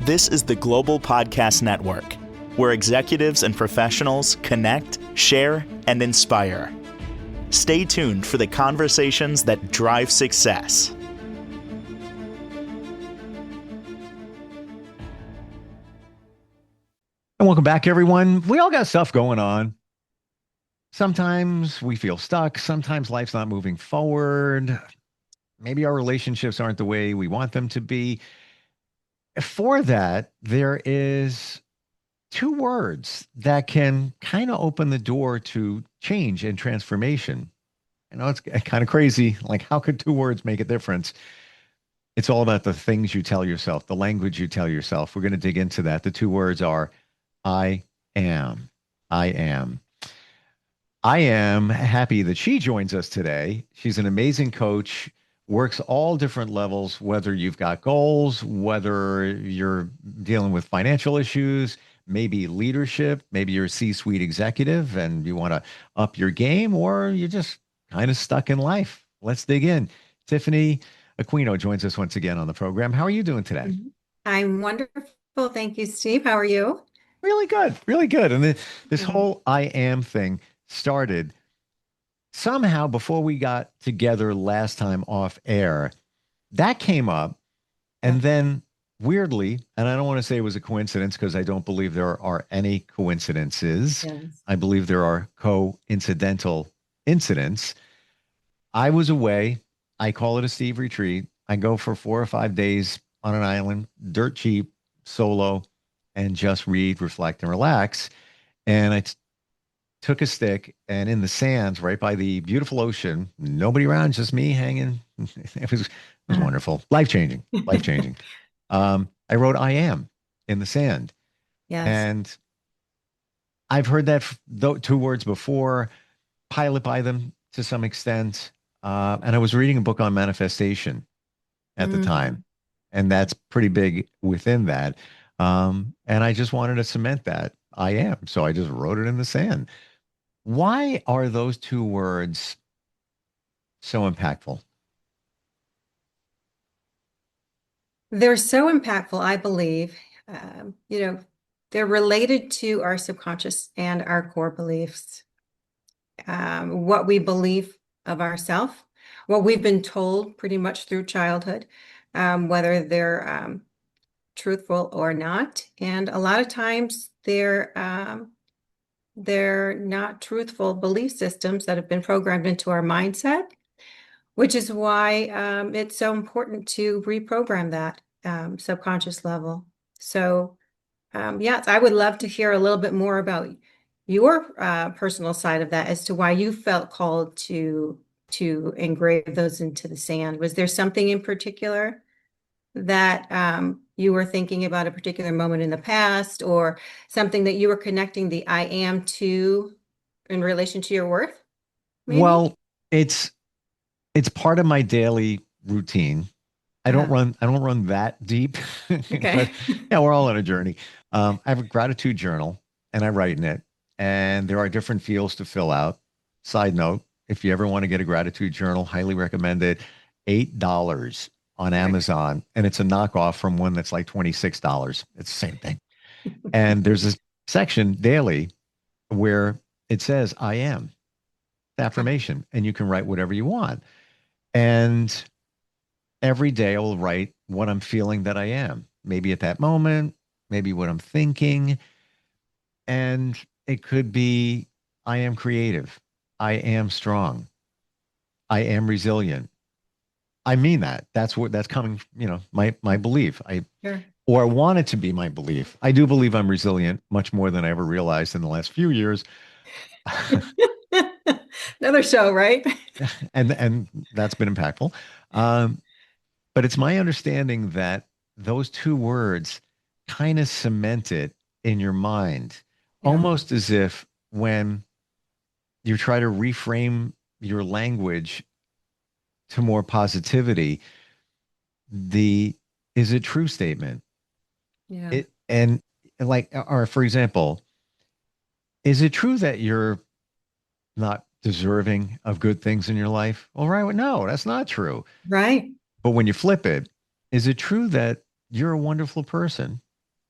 This is the Global Podcast Network, where executives and professionals connect, share, and inspire. Stay tuned for the conversations that drive success. And welcome back, everyone. We all got stuff going on. Sometimes we feel stuck. Sometimes life's not moving forward. Maybe our relationships aren't the way we want them to be. For that, there is two words that can kind of open the door to change and transformation. I know it's kind of crazy. Like, how could two words make a difference? It's all about the things you tell yourself, the language you tell yourself. We're going to dig into that. The two words are I am. I am. I am happy that she joins us today. She's an amazing coach, works all different levels, whether you've got goals, whether you're dealing with financial issues, maybe leadership, maybe you're a C-suite executive and you want to up your game, or you're just kind of stuck in life. Let's dig in. Tiffany Aquino joins us once again on the program. How are you doing today? I'm wonderful. Thank you, Steve. How are you? Really good, really good. And this whole I am thing started somehow before we got together last time off air. That came up, and then weirdly, and I don't want to say it was a coincidence because I don't believe there are any coincidences. Yes. I believe there are coincidental incidents. I was away. I call it a Steve retreat. I go for 4 or 5 days on an island, dirt cheap, solo, and just read, reflect, and relax. And I took a stick, and in the sands right by the beautiful ocean, nobody around, just me hanging. It was wonderful. Life-changing, life-changing. I wrote I am in the sand. Yes. And I've heard that two words before, pilot by them to some extent. And I was reading a book on manifestation at the time, and that's pretty big within that. And I just wanted to cement that I am. So I just wrote it in the sand. Why are those two words so impactful? They're so impactful, I believe. They're related to our subconscious and our core beliefs. What we believe of ourselves, what we've been told pretty much through childhood, whether they're truthful or not. And a lot of times they're not truthful belief systems that have been programmed into our mindset, which is why it's so important to reprogram that subconscious level. So, yes, I would love to hear a little bit more about your personal side of that as to why you felt called to engrave those into the sand. Was there something in particular that you were thinking about, a particular moment in the past, or something that you were connecting the I am to in relation to your worth? Maybe? Well, it's part of my daily routine. I don't run that deep. Okay. But yeah, we're all on a journey. I have a gratitude journal and I write in it, and there are different fields to fill out. Side note, if you ever want to get a gratitude journal, highly recommend it. $8 on Amazon, and it's a knockoff from one that's like $26. It's the same thing. And there's this section daily where it says I am, affirmation, and you can write whatever you want. And every day I will write what I'm feeling that I am, maybe at that moment, maybe what I'm thinking. And it could be, I am creative. I am strong. I am resilient. I mean that. That's coming, my belief. Or I want it to be my belief. I do believe I'm resilient much more than I ever realized in the last few years. Another show, right? And that's been impactful. But it's my understanding that those two words kind of cement it in your mind, almost as if when you try to reframe your language to more positivity, is it true statement. Yeah. Or for example, is it true that you're not deserving of good things in your life? All right. No, that's not true. Right. But when you flip it, is it true that you're a wonderful person?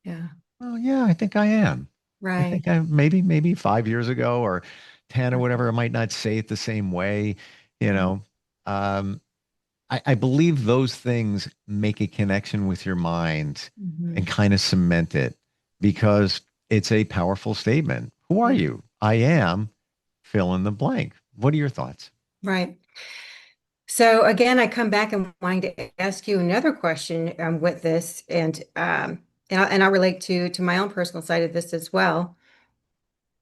Yeah. Oh yeah, I think I am. I Right. think I maybe 5 years ago or 10 or whatever, I might not say it the same way, you Right. know. Um, I believe those things make a connection with your mind and Mhm. kind of cement it because it's a powerful statement. Who are Yeah. you? I am fill in the blank. What are your thoughts? Right. So again, I come back and wanting to ask you another question with this, and I'll relate to my own personal side of this as well.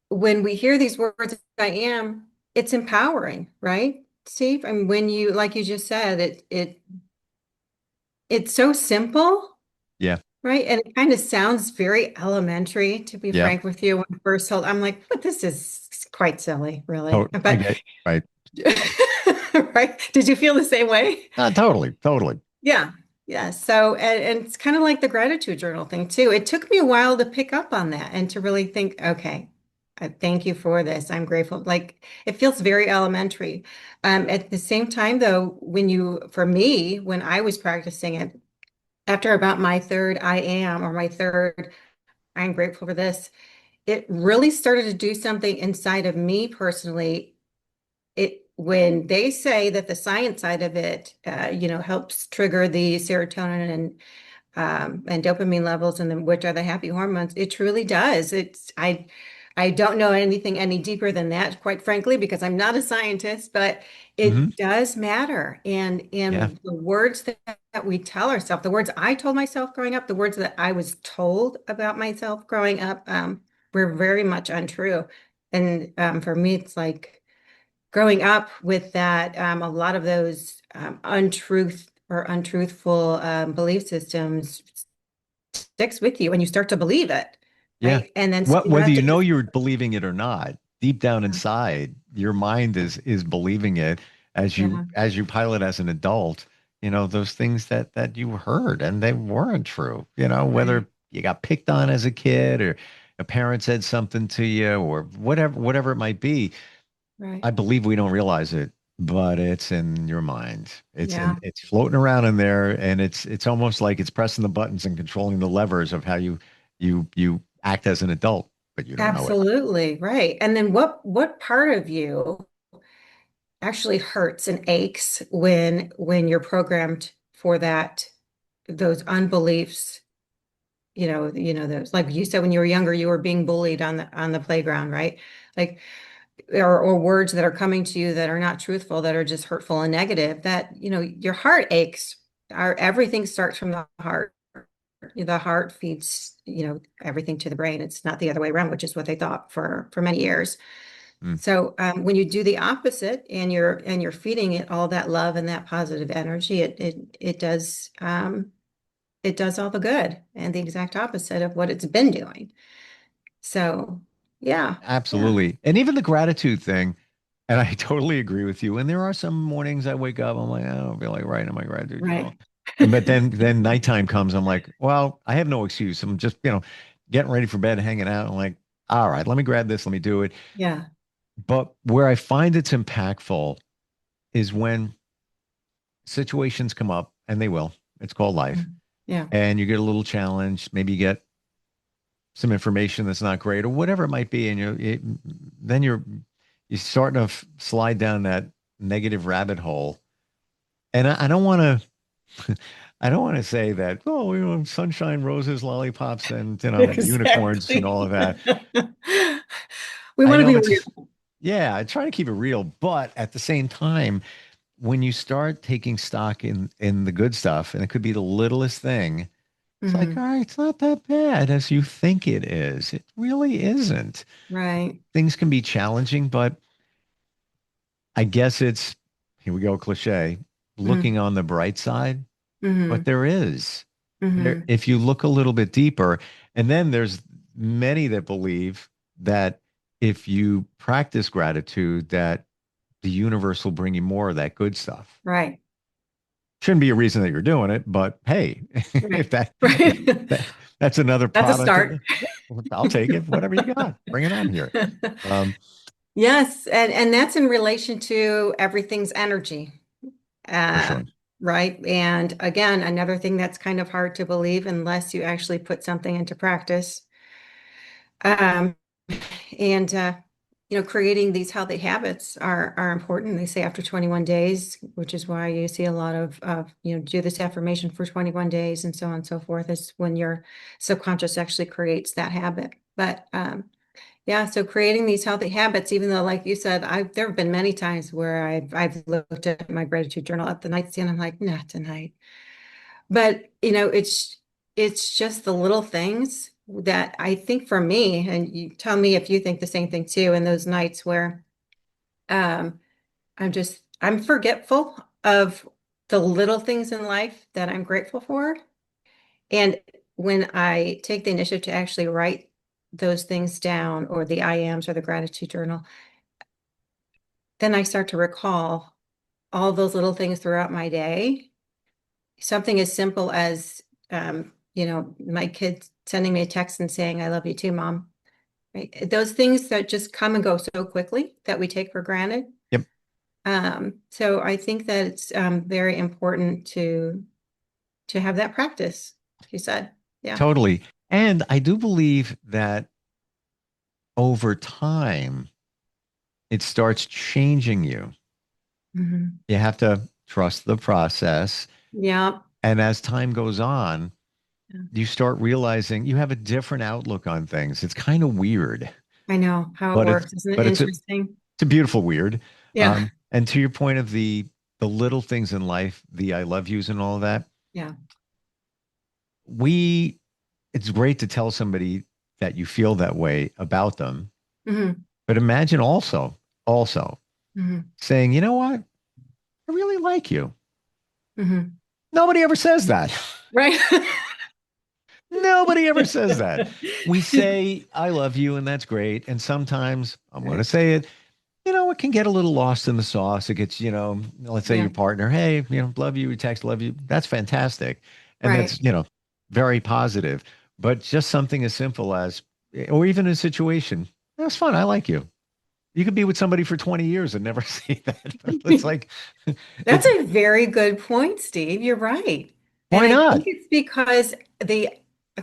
When we hear these words, I am, it's empowering, right, Steve? I mean, when you, like you just said, it's so simple, Yeah. right? And it kind of sounds very elementary, to be Yeah. frank with you. When I first told, I'm like, but this is quite silly, really. I But get right. right? Did you feel the same way? Totally. Totally. Yeah. Yeah. So, and it's kind of like the gratitude journal thing too. It took me a while to pick up on that and to really think, okay, thank you for this. I'm grateful. Like it feels very elementary. At the same time, though, for me, when I was practicing it, after about my third I am or my third I'm grateful for this, it really started to do something inside of me personally. It when they say that the science side of it, helps trigger the serotonin and dopamine levels, and then which are the happy hormones, it truly does. I don't know anything any deeper than that, quite frankly, because I'm not a scientist, but Hmm. it does matter. And Yeah. the words that we tell ourselves, the words I told myself growing up, the words that I was told about myself growing up, were very much untrue. And for me, it's like growing up with that, a lot of those untruth or untruthful belief systems sticks with you and you start to believe it, Yeah. right? And then so you Whether have you to know just, you're believing it or not, deep down inside, your mind is believing it yeah, as you pilot as an adult, those things that you heard and they weren't true, right, whether you got picked on as a kid or a parent said something to you or whatever it might be. right, I believe we don't realize it, but it's in your mind. yeah, It's floating around in there, and it's almost like it's pressing the buttons and controlling the levers of how you act as an adult, but you don't know it. absolutely, right. And then what part of you actually hurts and aches when you're programmed for those unbeliefs, those, like you said, when you were younger, you were being bullied on the playground, right? Like or words that are coming to you that are not truthful, that are just hurtful and negative, that, your heart aches. Everything starts from the heart. The heart feeds, everything to the brain. It's not the other way around, which is what they thought for many years. Mm, So when you do the opposite and you're feeding it all that love and that positive energy, it does all the good and the exact opposite of what it's been doing. So yeah, yeah, absolutely. And even the gratitude thing, and I totally agree with you. And there are some mornings I wake up, I'm like, oh, I'll be like writing in my gratitude right. journal. And but then nighttime comes, I'm like, well, I have no excuse. I'm just, getting ready for bed, hanging out. I'm like, all right, let me grab this, let me do it. Yeah. But where I find it's impactful is when situations come up, and they will. It's called life. Yeah. And you get a little challenge. Maybe you get some information that's not great or whatever it might be. And then you're starting to slide down that negative rabbit hole. And I don't want to, I don't want to say that, oh, sunshine, roses, lollipops, and, unicorns and Exactly. all of that. We I want to know be it's, real. yeah, I try to keep it real, but at the same time, when you start taking stock in the good stuff, and it could be the littlest thing, it's like, Hmm. all right, it's not that bad as you think it is. It really isn't. Right. Things can be challenging, but I guess it's, here we go, cliche, looking Mm-hmm. on the bright side. But Hmm. there is. There, Hmm. if you look a little bit deeper, and then there's many that believe that if you practice gratitude, that the universe will bring you more of that good stuff. Right. Shouldn't be a reason that you're doing it, but hey, Right. if Right. that's another That's a product of start. it, yeah, I'll take it. Whatever you got, bring it on here. Um, Yes, and that's in relation to everything's energy. for Uh, sure. right? And again, another thing that's kind of hard to believe unless you actually put something into practice. Um, and creating these healthy habits are important. They say after 21 days, which is why you see a lot of do this affirmation for 21 days and so on and so forth, is when your subconscious actually creates that habit. But yeah, so creating these healthy habits, even though, like you said, there have been many times where I've looked at my gratitude journal at the nightstand. I'm like, not tonight. But it's just the little things that I think for me, and you tell me if you think the same thing too, in those nights where um I'm forgetful of the little things in life that I'm grateful for. And when I take the initiative to actually write those things down, or the I ams or the gratitude journal, then I start to recall all those little things throughout my day. Something as simple as, my kids sending me a text and saying, I love you too, Mom. Right? Those things that just come and go so quickly that we take for granted. Yep. So I think that it's very important to have that practice, like you said. Yeah. Totally. And I do believe that over time, it starts changing you. Mhm. You have to trust the process. Yeah. And as time goes on, Yeah. you start realizing you have a different outlook on things. It's kind of weird, I know how it but it's works. Isn't it but interesting? it's a beautiful weird. Yeah. And to your point of the little things in life, the I love yous and all of that, Yeah. we it's great to tell somebody that you feel that way about them. Hmm. But imagine also Hmm. saying, you know what? I really like you. Hmm. Nobody ever says that. Right. Nobody ever says that. We say, I love you, and that's great. And sometimes I'm going to Right. say it, it can get a little lost in the sauce. It gets, let's say Yeah. your partner, hey, love you, we text, love you. That's fantastic. And Right. that's, very positive. But just something as simple as, or even a situation, that's fun. I like you. You could be with somebody for 20 years and never see that. It's like, That's it's a very good point, Steve. You're right. And why I think not? it's because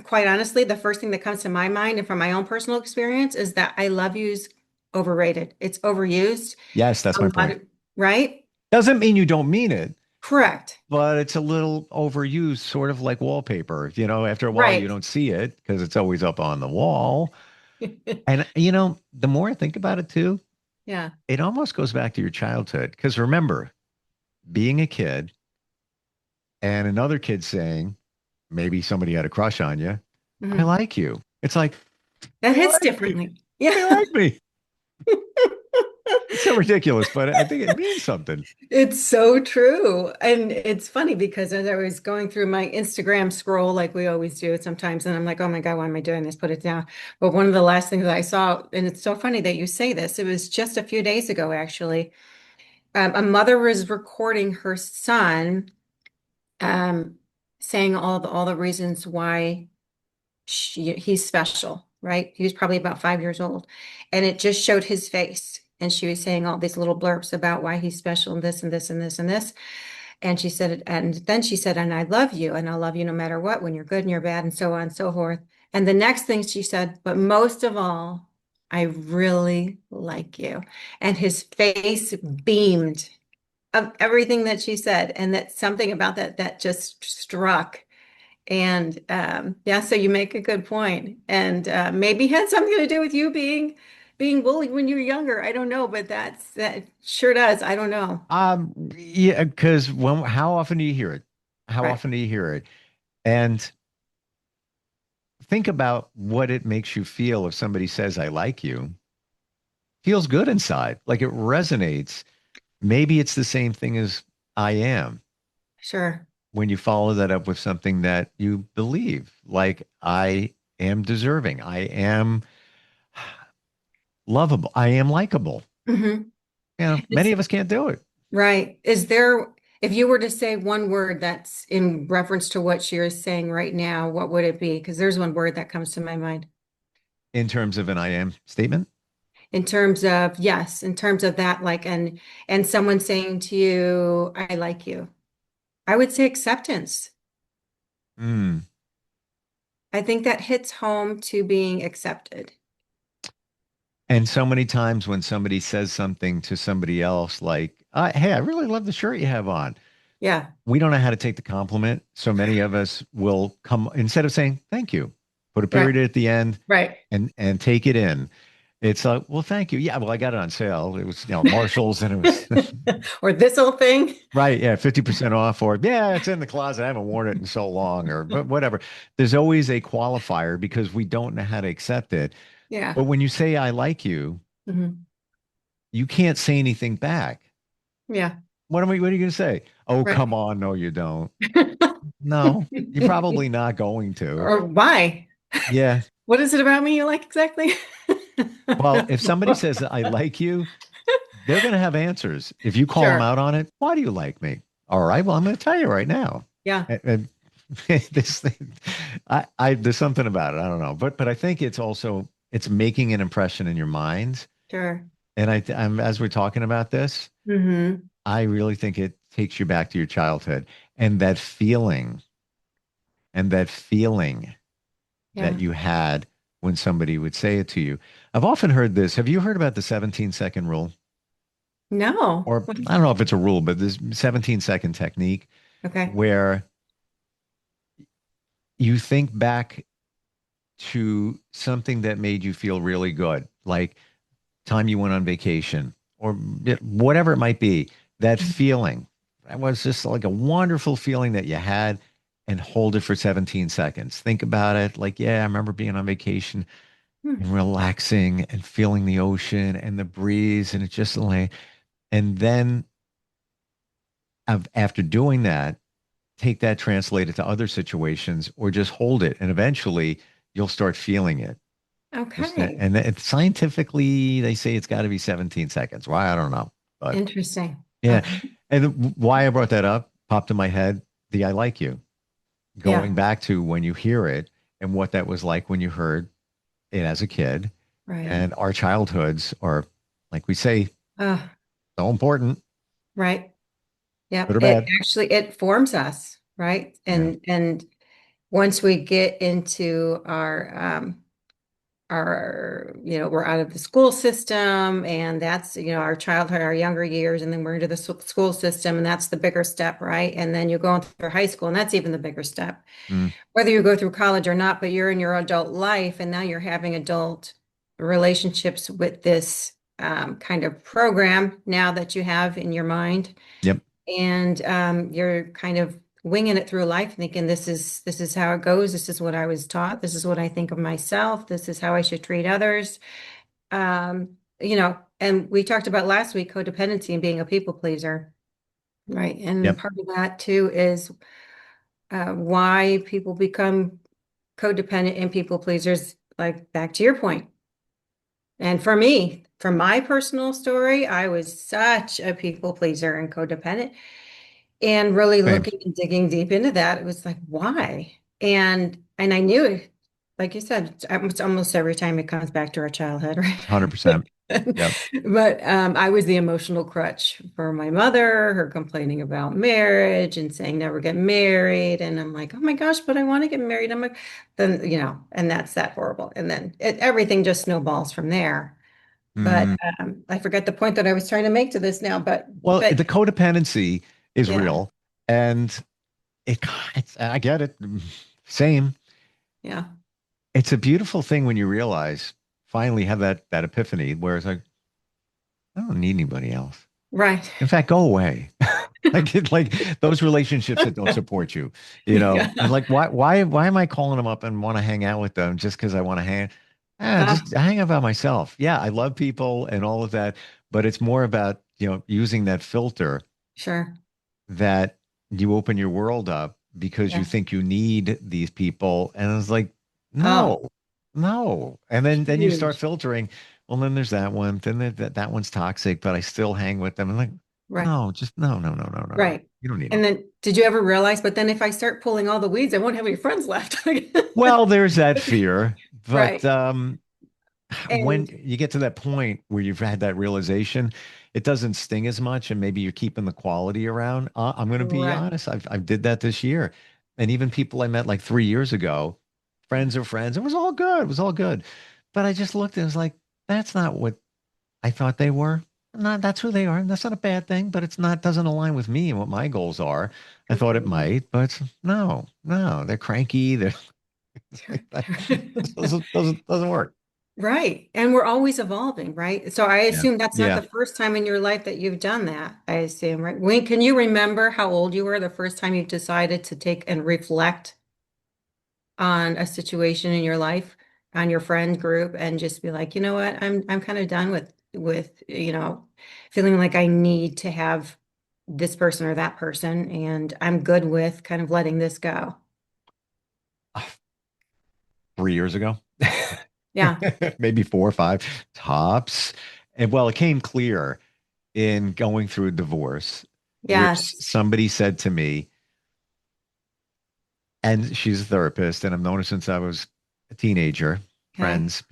quite honestly, the first thing that comes to my mind and from my own personal experience is that I love you's overrated. It's overused. Yes, that's A my lot point. of, right? Doesn't mean you don't mean it, Correct. but it's a little overused, sort of like wallpaper. After a while, you Right. don't see it because it's always up on the wall. And, the more I think about it too, Yeah. it almost goes back to your childhood. Because remember, being a kid and another kid saying, maybe somebody had a crush on you, I Mhm. like you. It's like, That they hits like me. differently. Yeah. They like me. It's so ridiculous, but I think it means something. It's so true. And it's funny because as I was going through my Instagram scroll, like we always do sometimes, and I'm like, oh my God, why am I doing this? Put it down. But one of the last things that I saw, and it's so funny that you say this, it was just a few days ago, actually. A mother was recording her son um, saying all the reasons why he's special, right? He was probably about 5 years old. And it just showed his face. And she was saying all these little blurbs about why he's special and this and this and this and this. And she said, and then she said, and I love you, and I'll love you no matter what, when you're good and you're bad, and so on and so forth. And the next thing she said, but most of all, I really like you. And his face beamed of everything that she said. And that's something about that just struck. And yeah, so you make a good point. And maybe had something to do with you being bullied when you were younger. I don't know, but that sure does. I don't know. Yeah, because how often do you hear it? How Right. often do you hear it? And think about what it makes you feel if somebody says, I like you. Feels good inside, like it resonates. Maybe it's the same thing as I am Sure. when you follow that up with something that you believe, like I am deserving, I am lovable, I am likable. Hmm. Many of us can't do it Right. If you were to say one word that's in reference to what you're saying right now, what would it be? Because there's one word that comes to my mind in terms of an I am statement. in terms of, yes, in terms of that, like, and someone saying to you, I like you. I would say acceptance. Mm. I think that hits home to being accepted. And so many times when somebody says something to somebody else, like, hey, I really love the shirt you have on. Yeah, We don't know how to take the compliment. So many of us will come instead of saying thank you, put a right, period at the end right. and take it in. It's like, well, thank you. Yeah, well, I got it on sale. It was, Marshall's and it was Or this whole thing. right. Yeah, 50% off or yeah, it's in the closet. I haven't worn it in so long or whatever. There's always a qualifier because we don't know how to accept it. Yeah. But when you say I like you, Hmm. you can't say anything back. Yeah, What are you going to say? Oh, come right. on. No, you don't. No, you're probably not going to. Or why? Yeah. What is it about me you like exactly? Well, if somebody says I like you, they're going to have answers. If you call them Sure. out on it, why do you like me? All right. Well, I'm going to tell you right now. Yeah, And this thing, there's something about it. I don't know, but I think it's also it's making an impression in your mind. sure. And I'm as we're talking about this, Hmm. I really think it takes you back to your childhood and that feeling that Yeah. you had when somebody would say it to you. I've often heard this. Have you heard about the 17-second rule? No. Or I don't know if it's a rule, but this 17-second technique Okay. where you think back to something that made you feel really good, like time you went on vacation or whatever it might be, that feeling. That was just like a wonderful feeling that you had and hold it for 17 seconds. Think about it like, yeah, I remember being on vacation Hmm. and relaxing and feeling the ocean and the breeze and it just like, and then after doing that, take that, translate it to other situations, or just hold it, and eventually you'll start feeling it. Okay. And scientifically, they say it's got to be 17 seconds. Why? I don't know. But Interesting. yeah. Okay. And why I brought that up popped in my head the I like you, Yeah. going back to when you hear it and what that was like when you heard it as a kid. Right. And our childhoods are, like we say, Uh, so important, right. good Yep. or It bad. actually it forms us, right? Yeah. And once we get into our we're out of the school system, and that's our childhood, our younger years, and then we're into the school system, and that's the bigger step, right? And then you're going through high school, and that's even the bigger step, Mm, whether you go through college or not, but you're in your adult life, and now you're having adult relationships with this kind of program now that you have in your mind, yep. and you're kind of winging it through life, thinking this is how it goes. This is what I was taught. This is what I think of myself. This is how I should treat others. And we talked about last week codependency and being a people pleaser, right? And Yep. part of that too is why people become codependent and people pleasers. Like back to your point, and for me, from my personal story, I was such a people pleaser and codependent. And really Same. looking and digging deep into that, it was like, why? And I knew it, like you said, it's almost every time it comes back to our childhood, right? 100%. Yep. But I was the emotional crutch for my mother, her complaining about marriage and saying never get married. And I'm like, oh my gosh, but I want to get married. I'm like, then, and that's that horrible. And then everything just snowballs from there. But Mm. I forgot the point that I was trying to make to this now, Well, but the codependency is yeah, real, and I get it. Same. yeah. It's a beautiful thing when you realize finally have that epiphany where it's like I don't need anybody else. Right. In fact, go away. Like those relationships that don't support you, and Yeah. like why am I calling them up and want to hang out with them just because I want to hang? Ah, Just hang out by myself. Yeah, I love people and all of that, but it's more about using that filter sure. that you open your world up because you Yeah. think you need these people. And it's like, Oh, no, no. And then you start huge. filtering. Well, then there's that one. Then that one's toxic, but I still hang with them. And like, Right. no, just no, no, no, no, no, no. Right. You don't need And them. then did you ever realize, but then if I start pulling all the weeds, I won't have any friends left. Well, there's that fear, but Right. when And you get to that point where you've had that realization, it doesn't sting as much, and maybe you're keeping the quality around. I'm going to be Right. honest. I did that this year, and even people I met like 3 years ago, Yeah. friends of friends, it was all good. It was all good. But I just looked and was like, that's not what I thought they were. Not that's who they are. And that's not a bad thing, but it's not doesn't align with me and what my goals are. I thought it Completely. might, but no, no, they're cranky. They're that doesn't work. Right. And we're always evolving, right? So I Yeah. assume that's not Yeah. the first time in your life that you've done that, I assume, right? When can you remember how old you were the first time you decided to take and reflect on a situation in your life, on your friend group, and just be like, you know what, I'm kind of done with, feeling like I need to have this person or that person, and I'm good with kind of letting this go. 3 years ago, Yeah. maybe 4 or 5 tops. And well, it came clear in going through a divorce, which Yes. somebody said to me, and she's a therapist, and I've known her since I was a teenager, Okay. friends,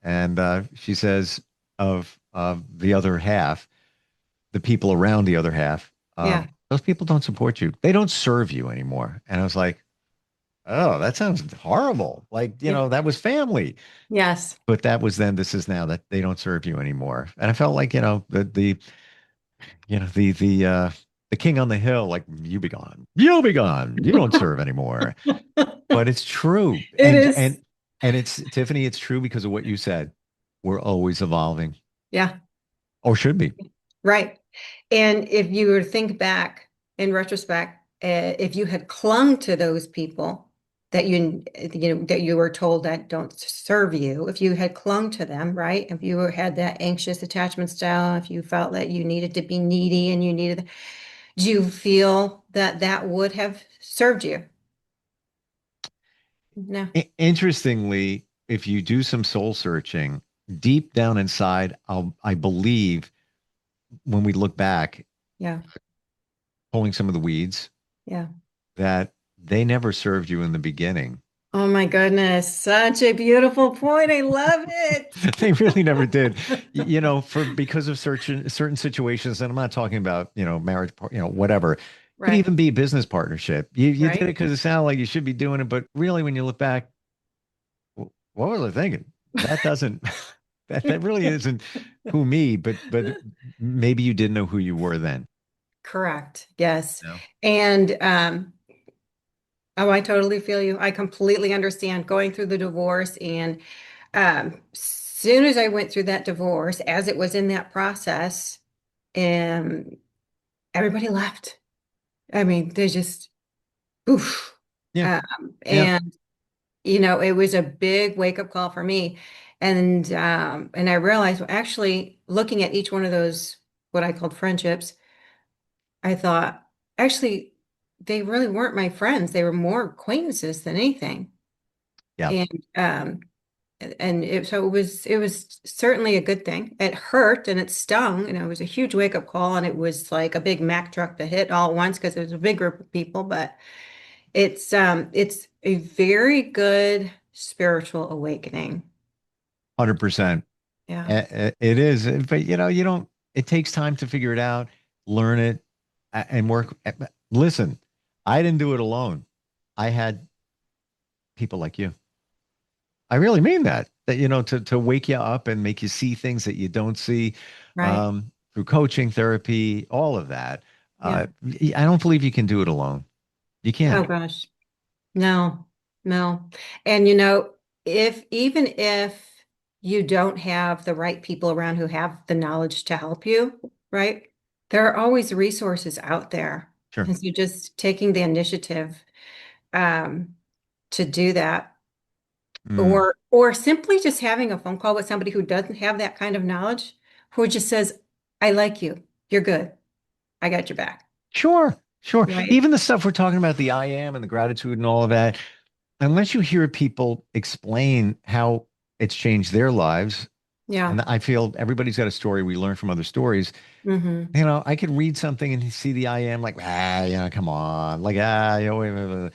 and she says of the other half, the people around the other half, Yeah. those people don't support you. They don't serve you anymore. And I was like, oh, that sounds horrible. Like, Yeah. that was family. Yes. But that was then, this is now, that they don't serve you anymore. And I felt like, the king on the hill, like, you be gone. You don't serve anymore. But it's true. It And is. it's Tiffany, it's true because of what you said. We're always evolving, Yeah. or should be. Right. And if you were to think back in retrospect, if you had clung to those people that you were told that don't serve you, if you had clung to them, right? If you had that anxious attachment style, if you felt that you needed to be needy and do you feel that that would have served you? No. Interestingly, if you do some soul searching deep down inside, I believe when we look back, Yeah. pulling some of the weeds, Yeah. that they never served you in the beginning. Oh my goodness. Such a beautiful point. I love it. They really never did. For because of certain situations, and I'm not talking about, marriage, whatever. Could Right. even be a business partnership. You did it Right. because it sounded like you should be doing it, but really, when you look back, what was I thinking? That doesn't that really isn't who me, but maybe you didn't know who you were then. Correct. Yes. No. And oh, I totally feel you. I completely understand going through the divorce. And soon as I went through that divorce, as it was in that process, and everybody left. I mean, they just poof. Yeah. Yeah. And it was a big wake-up call for me. And I realized, well, actually looking at each one of those, what I called friendships, I thought, actually, they really weren't my friends. They were more acquaintances than anything. Yeah. And so it was certainly a good thing. It hurt and it stung, and it was a huge wake-up call, and it was like a big Mack truck to hit all at once because it was a big group of people, but it's a very good spiritual awakening. 100%. Yeah. It is, but you don't. It takes time to figure it out, learn it, and work. Listen, I didn't do it alone. I had people like you. I really mean that. That to wake you up and make you see things that you don't see, Right. through coaching, therapy, all of that. Yeah. I don't believe you can do it alone. You Oh can't. gosh. No, no. And if even if you don't have the right people around who have the knowledge to help you, right? There are always resources out there. Sure. And so just taking the initiative um, to do that, Mm, or simply just having a phone call with somebody who doesn't have that kind of knowledge, who just says, I like you. You're good. I got your back. sure. Sure. Right? Even the stuff we're talking about, the I am and the gratitude and all of that, unless you hear people explain how it's changed their lives, Yeah. and I feel everybody's got a story we learn from other stories. Hmm. I could read something and see the I am like, come on, like, wait, wait, wait.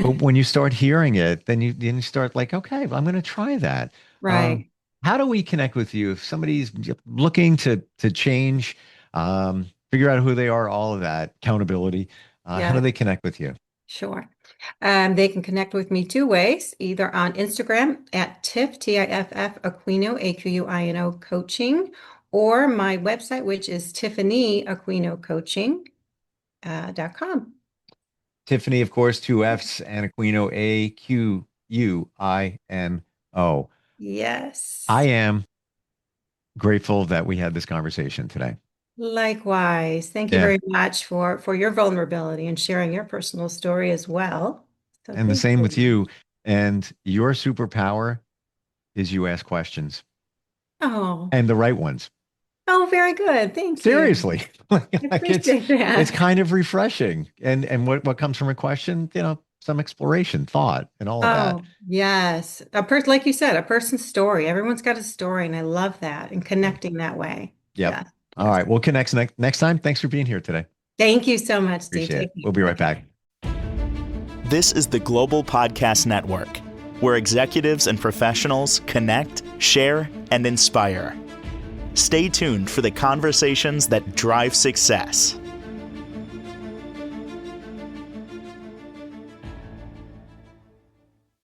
But when you start hearing it, then you start like, okay, well, I'm going to try that. Um, Right. how do we connect with you if somebody's looking to change? Figure out who they are, all of that, accountability. How do Yeah, they connect with you? sure. They can connect with me two ways, either on Instagram at Tiff, Tiff Aquino, Aquino coaching, or my website, which is Tiffany Aquino coaching.com. Tiffany, of course, two F's, and Aquino, Aquino. I Yes. am grateful that we had this conversation today. Likewise. Thank you Yeah. very much for your vulnerability and sharing your personal story as well. So And the thank same with you. you. And your superpower is you ask questions Oh, and the right ones. oh, very good. Thank you. Seriously. I Like appreciate it's that. kind of refreshing. And what comes from a question, some exploration, thought, and all of that. Oh, yes. A person, like you said, a person's story. Everyone's got a story, and I love that and connecting that way. Yep. Yes, All yes. right. We'll connect next time. Thanks for being here today. Thank you so much, Steve. Appreciate it. Take care. We'll be right Okay. back. This is the Global Podcast Network, where executives and professionals connect, share, and inspire. Stay tuned for the conversations that drive success.